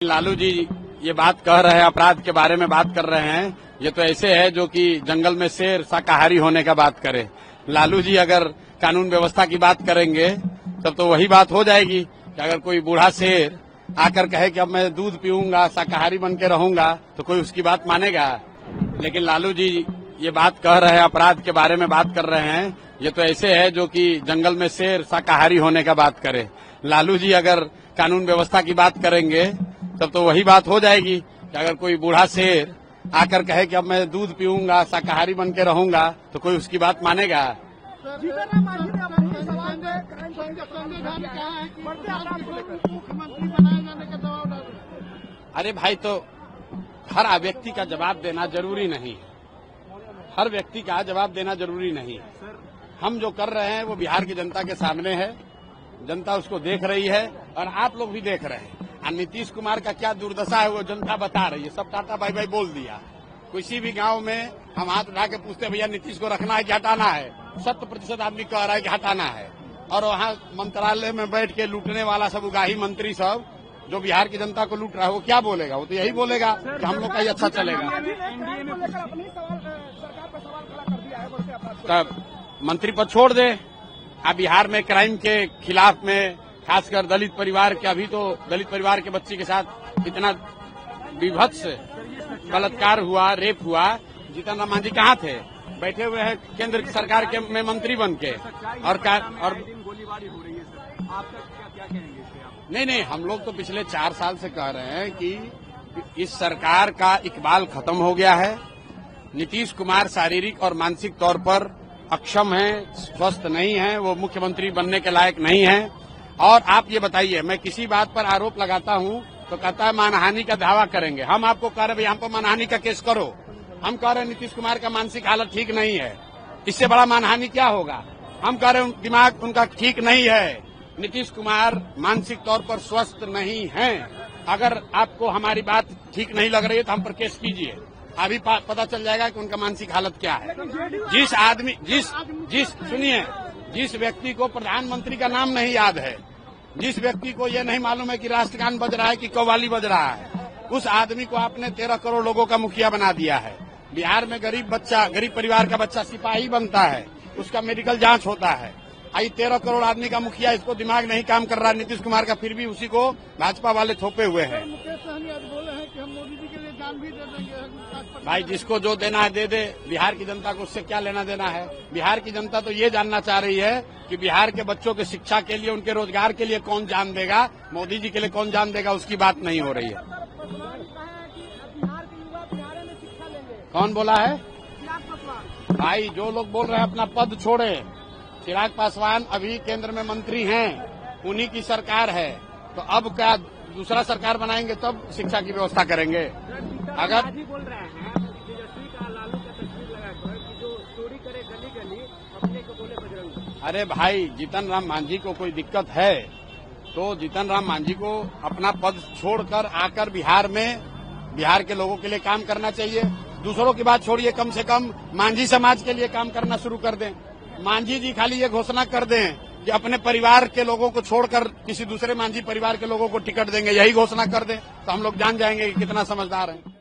लालू जी ये बात कह रहे हैं, अपराध के बारे में बात कर रहे हैं। ये तो ऐसे है जो कि जंगल में शेर शाकाहारी होने का बात करे। लालू जी अगर कानून व्यवस्था की बात करेंगे तब तो वही बात हो जाएगी कि अगर कोई बूढ़ा शेर आकर कहे कि अब मैं दूध पीऊंगा, शाकाहारी बन के रहूंगा, तो कोई उसकी बात मानेगा। लेकिन लालू जी ये बात कह रहे हैं, अपराध के बारे में बात कर रहे हैं। ये तो ऐसे है जो कि जंगल में शेर शाकाहारी होने का बात करे। लालू जी अगर कानून व्यवस्था की बात करेंगे तब तो वही बात हो जाएगी कि अगर कोई बूढ़ा शेर आकर कहे कि अब मैं दूध पीऊंगा, शाकाहारी बन के रहूंगा, तो कोई उसकी बात मानेगा। अरे भाई, तो हर व्यक्ति का जवाब देना जरूरी नहीं है। हर व्यक्ति का जवाब देना जरूरी नहीं है। हम जो कर रहे हैं वो बिहार की जनता के सामने है। जनता उसको देख रही है और आप लोग भी देख रहे हैं। और नीतीश कुमार का क्या दुर्दशा है वो जनता बता रही है। सब टाटा बाई बाई बोल दिया। किसी भी गांव में हम हाथ उठा के पूछते भैया नीतीश को रखना है कि हटाना है, 100% आदमी कह रहा है कि हटाना है। और वहाँ मंत्रालय में बैठ के लूटने वाला सब उगाही मंत्री सब जो बिहार की जनता को लूट रहा है वो क्या बोलेगा? वो तो यही बोलेगा कि हम लोग का ही अच्छा चलेगा। तब मंत्री पद छोड़ दे। अब बिहार में क्राइम के खिलाफ में खासकर दलित परिवार के, अभी तो दलित परिवार के बच्ची के साथ इतना विभत्स बलात्कार हुआ, रेप हुआ। जीतन राम मांझी कहाँ थे? बैठे हुए हैं केंद्र सरकार के में मंत्री बन के। और गोलीबारी हो रही है सर, आप क्या कहेंगे इससे? नहीं, हम लोग तो पिछले 4 साल से कह रहे हैं कि इस सरकार का इकबाल खत्म हो गया है। नीतीश कुमार शारीरिक और मानसिक तौर पर अक्षम है, स्वस्थ नहीं है, वो मुख्यमंत्री बनने के लायक नहीं है। और आप ये बताइए, मैं किसी बात पर आरोप लगाता हूँ तो कहता है मानहानि का दावा करेंगे। हम आपको कह रहे हैं यहाँ पर मानहानि का केस करो। हम कह रहे हैं नीतीश कुमार का मानसिक हालत ठीक नहीं है, इससे बड़ा मानहानि क्या होगा? हम कह रहे हैं दिमाग उनका ठीक नहीं है। नीतीश कुमार मानसिक तौर पर स्वस्थ नहीं है। अगर आपको हमारी बात ठीक नहीं लग रही है तो हम पर केस कीजिए। अभी पता चल जाएगा कि उनका मानसिक हालत क्या है। सुनिए, जिस व्यक्ति को प्रधानमंत्री का नाम नहीं याद है, जिस व्यक्ति को यह नहीं मालूम है कि राष्ट्रगान बज रहा है कि कव्वाली बज रहा है, उस आदमी को आपने 13 करोड़ लोगों का मुखिया बना दिया है। बिहार में गरीब परिवार का बच्चा सिपाही बनता है, उसका मेडिकल जांच होता है। आई 13 करोड़ आदमी का मुखिया, इसको दिमाग नहीं काम कर रहा नीतीश कुमार का, फिर भी उसी को भाजपा वाले थोपे हुए हैं। मुकेश सहनी आज बोले हैं कि हम मोदी जी के लिए जान भी दे देंगे। भाई, जिसको जो देना है दे दे। बिहार की जनता को उससे क्या लेना देना है? बिहार की जनता तो ये जानना चाह रही है कि बिहार के बच्चों के शिक्षा के लिए, उनके रोजगार के लिए कौन जान देगा, मोदी जी के लिए कौन जान देगा, उसकी बात नहीं हो रही है। कौन बोला है? भाई, जो लोग बोल रहे हैं अपना पद छोड़े। चिराग पासवान अभी केंद्र में मंत्री हैं, उन्हीं की सरकार है। तो अब क्या दूसरा सरकार बनाएंगे तब शिक्षा की व्यवस्था करेंगे? अगर बोल रहे हैं तेजस्वी का लालू का तस्वीर लगाकर कि जो चोरी करे गली गली अपने को बोले बजरंग। अरे भाई, जीतन राम मांझी को कोई दिक्कत है तो जीतन राम मांझी को अपना पद छोड़कर आकर बिहार के लोगों के लिए काम करना चाहिए। दूसरों की बात छोड़िए, कम से कम मांझी समाज के लिए काम करना शुरू कर दें। मांझी जी खाली ये घोषणा कर दें कि अपने परिवार के लोगों को छोड़कर किसी दूसरे मांझी परिवार के लोगों को टिकट देंगे, यही घोषणा कर दें तो हम लोग जान जाएंगे कि कितना समझदार हैं।